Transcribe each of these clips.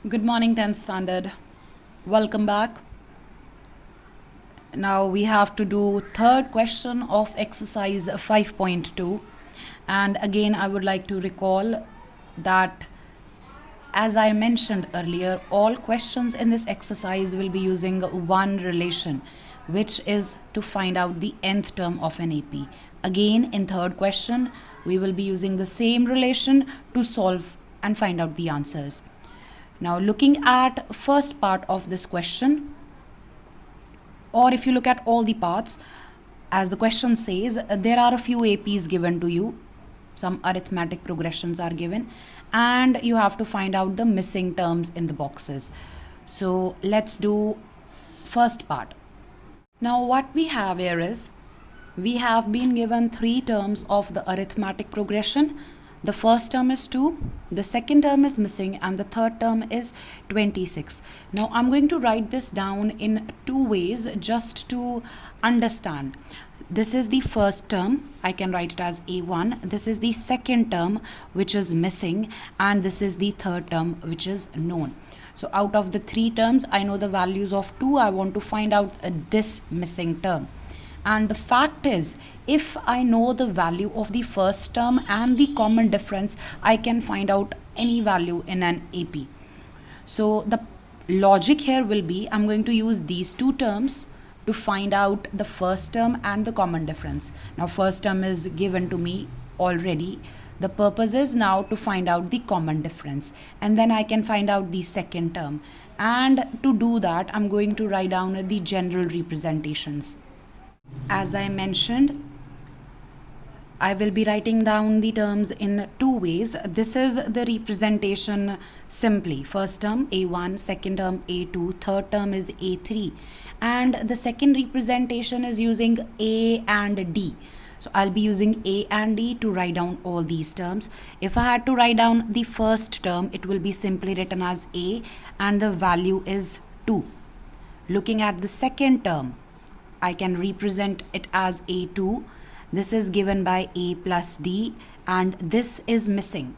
Good morning, 10th standard. Welcome back. Now we have to do third question of exercise 5.2, and again I would like to recall that, as I mentioned earlier, all questions in this exercise will be using one relation, which is to find out the nth term of an AP. Again, in third question, we will be using the same relation to solve and find out the answers. Now, looking at first part of this question, or if you look at all the parts, as the question says, there are a few APs given to you. Some arithmetic progressions are given, and you have to find out the missing terms in the boxes. So let's do first part. Now what we have here is, we have been given three terms of the arithmetic progression. The first term is 2, the second term is missing, and the third term is 26. Now I'm going to write this down in two ways just to understand. This is the first term, I can write it as A1. This is the second term, which is missing, and this is the third term, which is known. So out of the three terms, I know the values of 2. I want to find out this missing term. And the fact is, if I know the value of the first term and the common difference, I can find out any value in an AP. So the logic here will be, I'm going to use these two terms to find out the first term and the common difference. Now first term is given to me already. The purpose is now to find out the common difference, and then I can find out the second term. And to do that, I'm going to write down the general representations. As I mentioned, I will be writing down the terms in two ways. This is the representation simply. First term A1, second term A2, third term is A3. And the second representation is using A and D. So I'll be using A and D to write down all these terms. If I had to write down the first term, it will be simply written as A and the value is 2. Looking at the second term, I can represent it as A2. This is given by A plus D, and this is missing.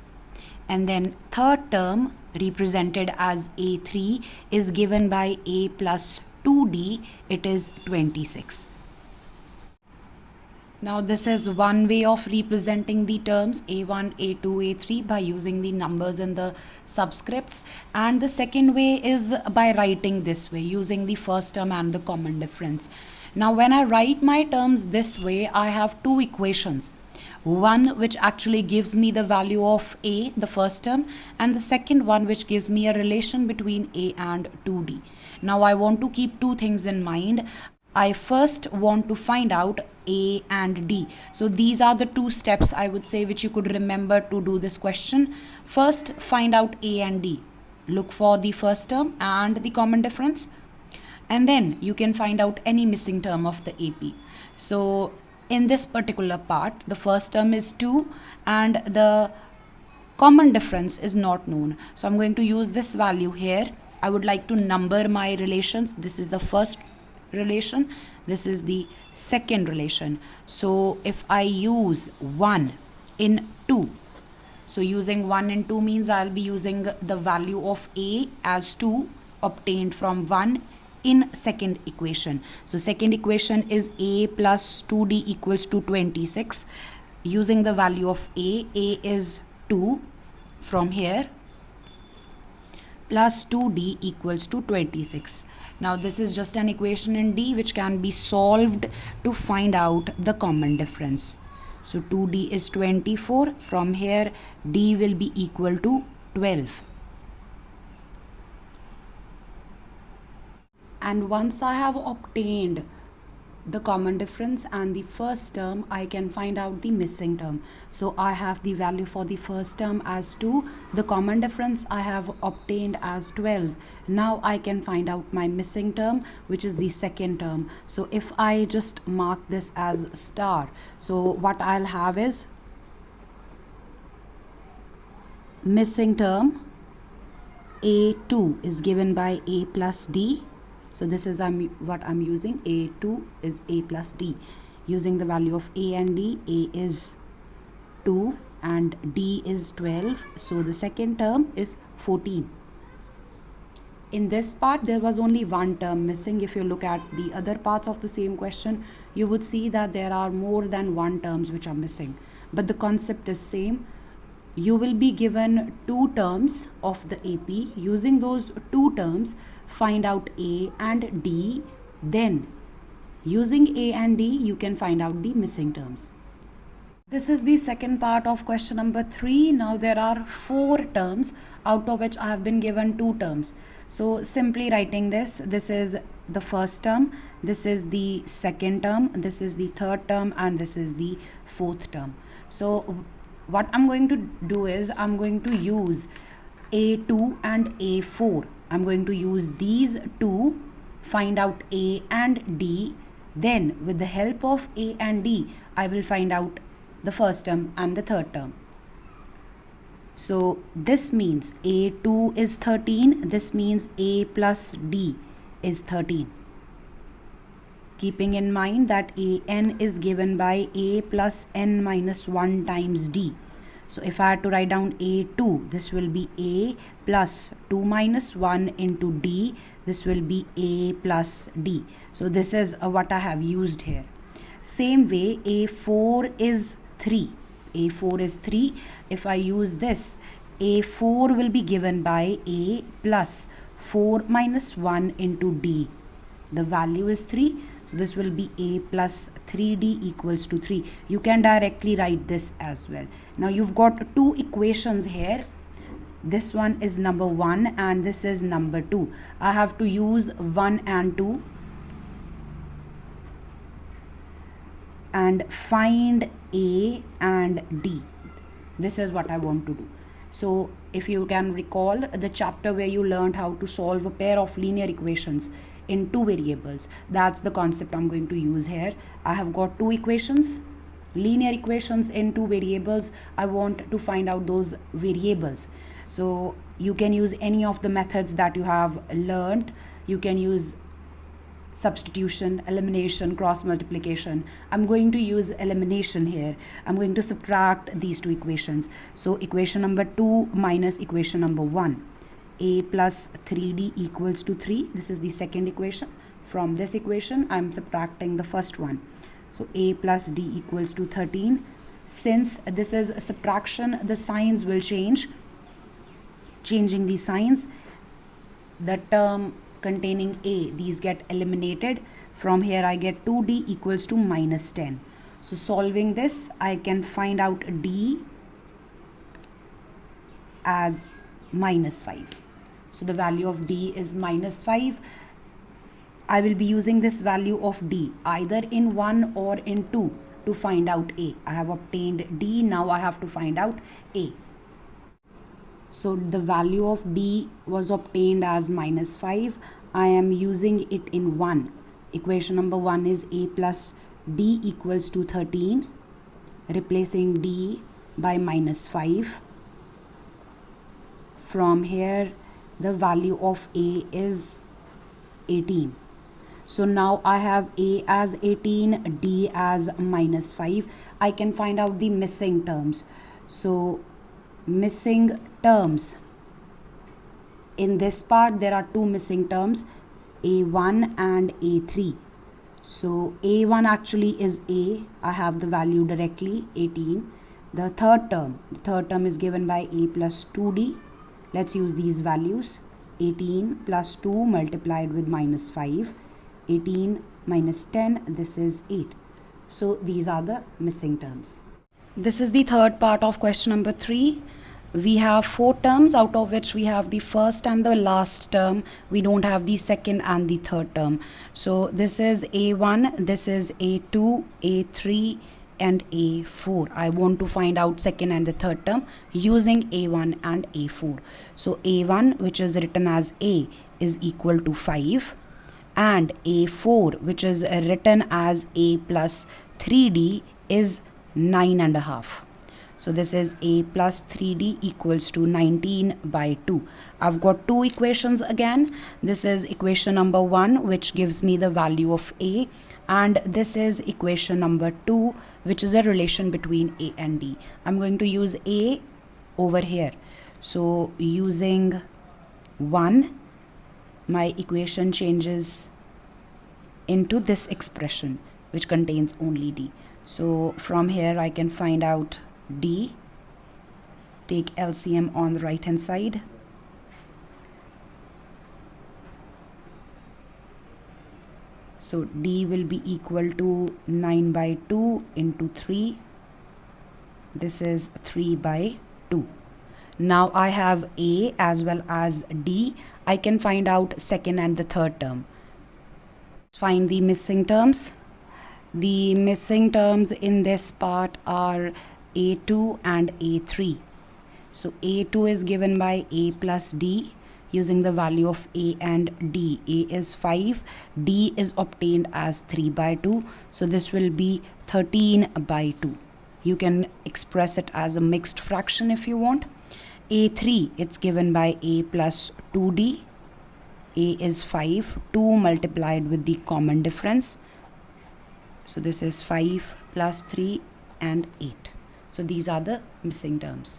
And then third term, represented as A3, is given by A plus 2D. It is 26. Now this is one way of representing the terms A1, A2, A3 by using the numbers in the subscripts, and the second way is by writing this way, using the first term and the common difference. Now when I write my terms this way, I have two equations. One which actually gives me the value of A, the first term, and the second one which gives me a relation between A and 2D. Now I want to keep two things in mind. I first want to find out A and D. So these are the two steps, I would say, which you could remember to do this question. First, find out A and D. Look for the first term and the common difference, and then you can find out any missing term of the AP. So in this particular part, the first term is 2 and the common difference is not known. So I'm going to use this value here. I would like to number my relations. This is the first relation, this is the second relation. So if I use 1 in 2, so using 1 in 2 means I'll be using the value of A as 2 obtained from 1 in second equation. So second equation is A plus 2D equals to 26. Using the value of A is 2 from here, plus 2D equals to 26. Now this is just an equation in D which can be solved to find out the common difference. So 2D is 24. From here D will be equal to 12. And once I have obtained the common difference and the first term, I can find out the missing term. So I have the value for the first term as 2, the common difference I have obtained as 12. Now I can find out my missing term, which is the second term. So if I just mark this as star, so what I'll have is missing term A2 is given by A plus D. So this is what I'm using. A2 is A plus D. Using the value of A and D, A is 2 and D is 12. So the second term is 14. In this part, there was only one term missing. If you look at the other parts of the same question, you would see that there are more than one terms which are missing. But the concept is same. You will be given two terms of the AP. Using those two terms, find out A and D. Then, using A and D, you can find out the missing terms. This is the second part of question number 3. Now there are 4 terms, out of which I have been given 2 terms. So simply writing this is the first term, this is the second term, this is the third term, and this is the fourth term. So what I'm going to do is I'm going to use A2 and A4. I'm going to use these two, find out A and D. Then with the help of A and D, I will find out the first term and the third term. So this means A2 is 13. This means A plus D is 13. Keeping in mind that AN is given by A plus N minus 1 times D. So if I had to write down A2, this will be A plus 2 minus 1 into D. This will be A plus D. So this is what I have used here. Same way, A4 is 3. A4 is 3. If I use this, A4 will be given by A plus 4 minus 1 into D. The value is 3. So this will be A plus 3D equals to 3. You can directly write this as well. Now you've got two equations here. This one is number 1 and this is number 2. I have to use 1 and 2 and find A and D. This is what I want to do. So if you can recall the chapter where you learned how to solve a pair of linear equations in two variables, that's the concept I'm going to use here. I have got two equations, linear equations in two variables. I want to find out those variables. So you can use any of the methods that you have learned. You can use substitution, elimination, cross multiplication. I'm going to use elimination here. I'm going to subtract these two equations. So equation number 2 minus equation number 1. A plus 3D equals to 3. This is the second equation. From this equation, I'm subtracting the first one. So A plus D equals to 13. Since this is a subtraction, the signs will change. Changing the signs, the term containing A, these get eliminated. From here I get 2D equals to minus 10. So solving this, I can find out D as minus 5. So the value of D is minus 5. I will be using this value of D either in 1 or in 2 to find out A. I have obtained D, now I have to find out A. So the value of D was obtained as minus 5. I am using it in 1. Equation number 1 is A plus D equals to 13. Replacing D by minus 5. From here, the value of A is 18. So now I have A as 18, D as minus 5. I can find out the missing terms. So missing terms, in this part there are two missing terms, A1 and A3. So A1 actually is A. I have the value directly, 18. The third term is given by A plus 2D. Let's use these values. 18 plus 2 multiplied with minus 5. 18 minus 10, this is 8. So these are the missing terms. This is the third part of question number 3. We have 4 terms, out of which we have the first and the last term. We don't have the second and the third term. So this is A1, this is A2, A3 and A4. I want to find out second and the third term using A1 and A4. So A1, which is written as A, is equal to 5, and A4, which is written as A plus 3D, is 9.5. So this is A plus 3D equals to 19 by 2. I've got two equations again. This is equation number 1, which gives me the value of A, and this is equation number 2, which is a relation between A and D. I'm going to use A over here. So using 1, my equation changes into this expression which contains only d. So from here I can find out d, take LCM on the right hand side. So d will be equal to 9 by 2 into 3. This is 3 by 2. Now I have a as well as d. I can find out second and the third term. Find the missing terms. The missing terms in this part are a2 and a3. So a2 is given by a plus d using the value of a and d. A is 5, d is obtained as 3 by 2. So this will be 13 by 2. You can express it as a mixed fraction if you want. a3, it's given by a plus 2d. A is 5, 2 multiplied with the common difference. So this is 5 plus 3 and 8. So these are the missing terms.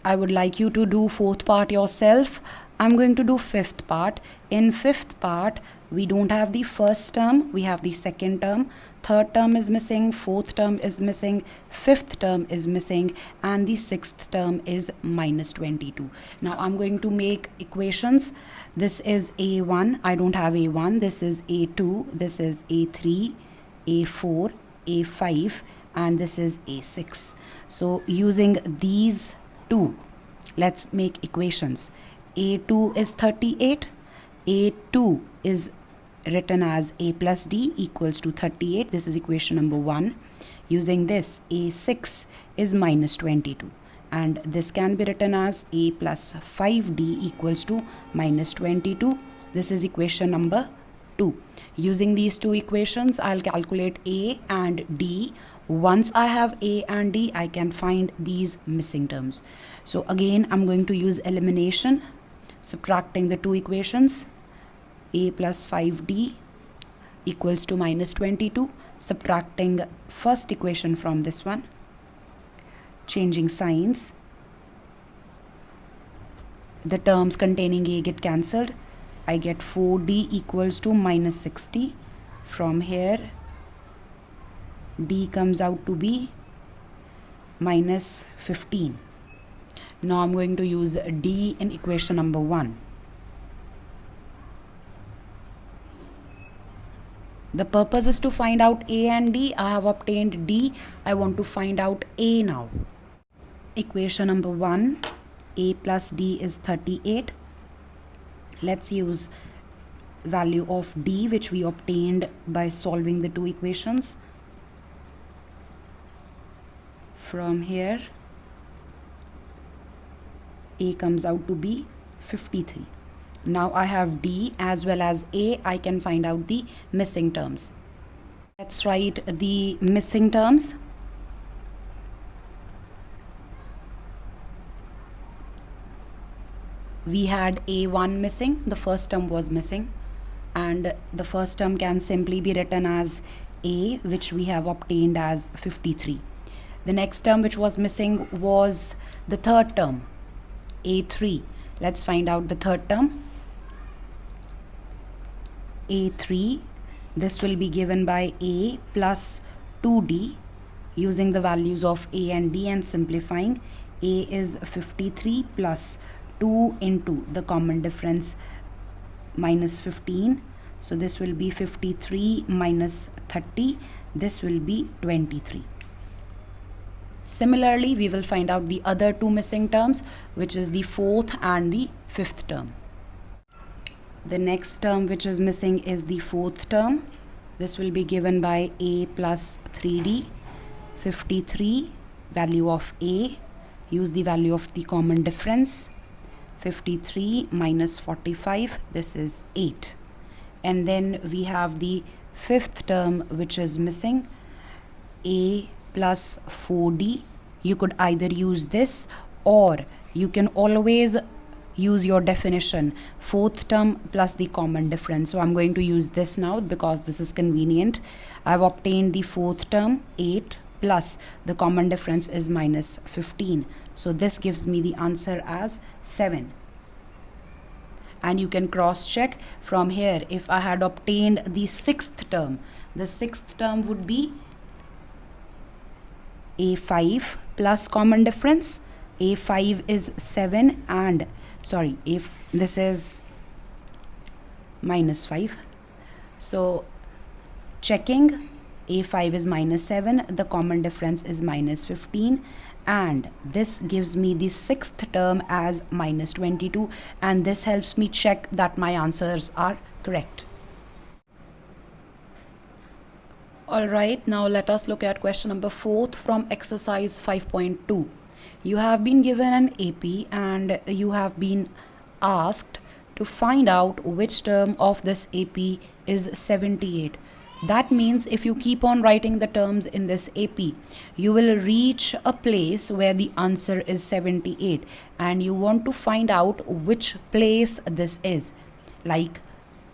I would like you to do fourth part yourself. I'm going to do fifth part. In fifth part, we don't have the first term, we have the second term. Third term is missing, fourth term is missing, fifth term is missing, and the sixth term is minus 22. Now I'm going to make equations. This is a1, I don't have a1. This is a2, this is a3, a4, a5, and this is a6. So using these two, let's make equations. a2 is 38, a2 is written as a plus d equals to 38. This is equation number 1. Using this, a6 is minus 22, and this can be written as a plus 5d equals to minus 22. This is equation number 2. Using these two equations, I'll calculate a and d. Once I have a and d, I can find these missing terms. So again, I'm going to use elimination, subtracting the two equations. A plus 5d equals to minus 22, subtracting first equation from this one, changing signs. The terms containing a get cancelled. I get 4d equals to minus 60. From here, d comes out to be minus 15. Now I'm going to use d in equation number 1. The purpose is to find out a and d. I have obtained d. I want to find out a now. Equation number 1, a plus d is 38. Let's use value of d which we obtained by solving the two equations. From here, a comes out to be 53. Now I have d as well as a. I can find out the missing terms. Let's write the missing terms. We had a1 missing, the first term was missing, and the first term can simply be written as a, which we have obtained as 53. The next term which was missing was the third term, a3. Let's find out the third term. a3, this will be given by a plus 2d, using the values of a and d and simplifying. A is 53 plus 2 into the common difference minus 15. So this will be 53 minus 30. This will be 23. Similarly, we will find out the other two missing terms, which is the fourth and the fifth term. The next term which is missing is the fourth term. This will be given by a plus 3d. 53, value of a, use the value of the common difference. 53 minus 45, this is 8. And then we have the fifth term which is missing, a plus 4d. You could either use this, or you can always use your definition, fourth term plus the common difference. So I'm going to use this now because this is convenient. I've obtained the fourth term, 8, plus the common difference is minus 15. So this gives me the answer as 7. and you can cross check from here. If I had obtained the sixth term, the sixth term would be a5 plus common difference. A5 is 7 and sorry, if this is minus 5. So checking, a5 is minus 7, the common difference is minus 15, and this gives me the sixth term as minus 22, and this helps me check that my answers are correct. Alright, now let us look at question number 4 from exercise 5.2. You have been given an AP and you have been asked to find out which term of this AP is 78. That means if you keep on writing the terms in this AP, you will reach a place where the answer is 78 and you want to find out which place this is. Like,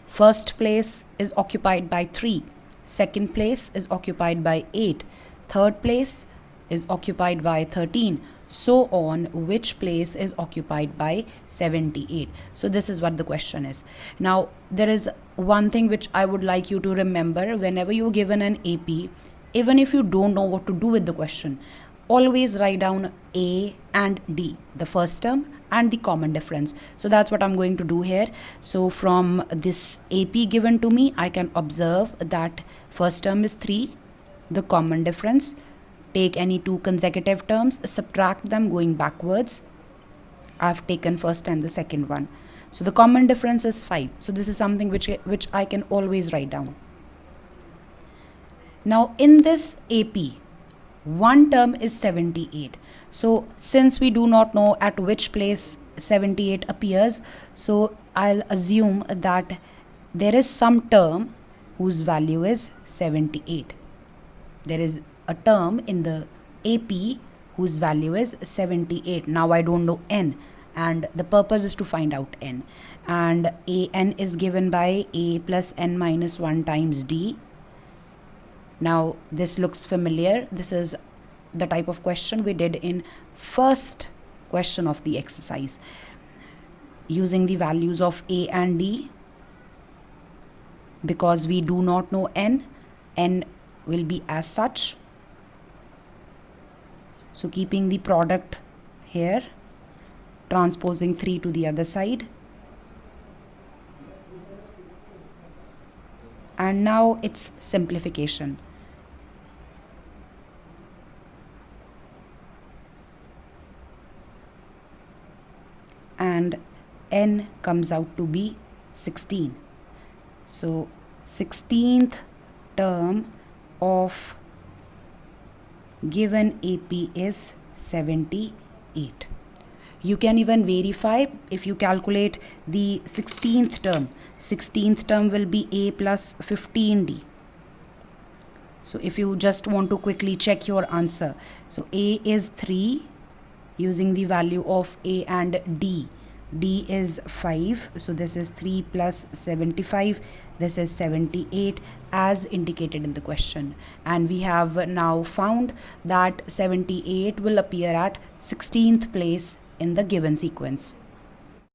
first place is occupied by 3, second place is occupied by 8, third place is occupied by 13, so on, which place is occupied by 78. So this is what the question is. Now there is one thing which I would like you to remember. Whenever you're given an AP, even if you don't know what to do with the question, always write down A and D, the first term and the common difference. So that's what I'm going to do here. So from this AP given to me, I can observe that first term is 3, the common difference, take any two consecutive terms, subtract them going backwards. I've taken first and the second one. So the common difference is 5. So this is something which I can always write down. Now in this AP, one term is 78. So since we do not know at which place 78 appears, so I'll assume that there is some term whose value is 78. There is a term in the AP whose value is 78. Now I don't know n, and the purpose is to find out n, and an is given by a plus n minus 1 times d. Now this looks familiar. This is the type of question we did in first question of the exercise. Using the values of a and d, because we do not know n will be as such. So keeping the product here, transposing 3 to the other side, and now it's simplification. And n comes out to be 16. So 16th term of given AP is 78. You can even verify if you calculate the 16th term. 16th term will be a plus 15d. So if you just want to quickly check your answer, so a is 3 using the value of a and d. D is 5, so this is 3 plus 75, this is 78 as indicated in the question, and we have now found that 78 will appear at 16th place in the given sequence.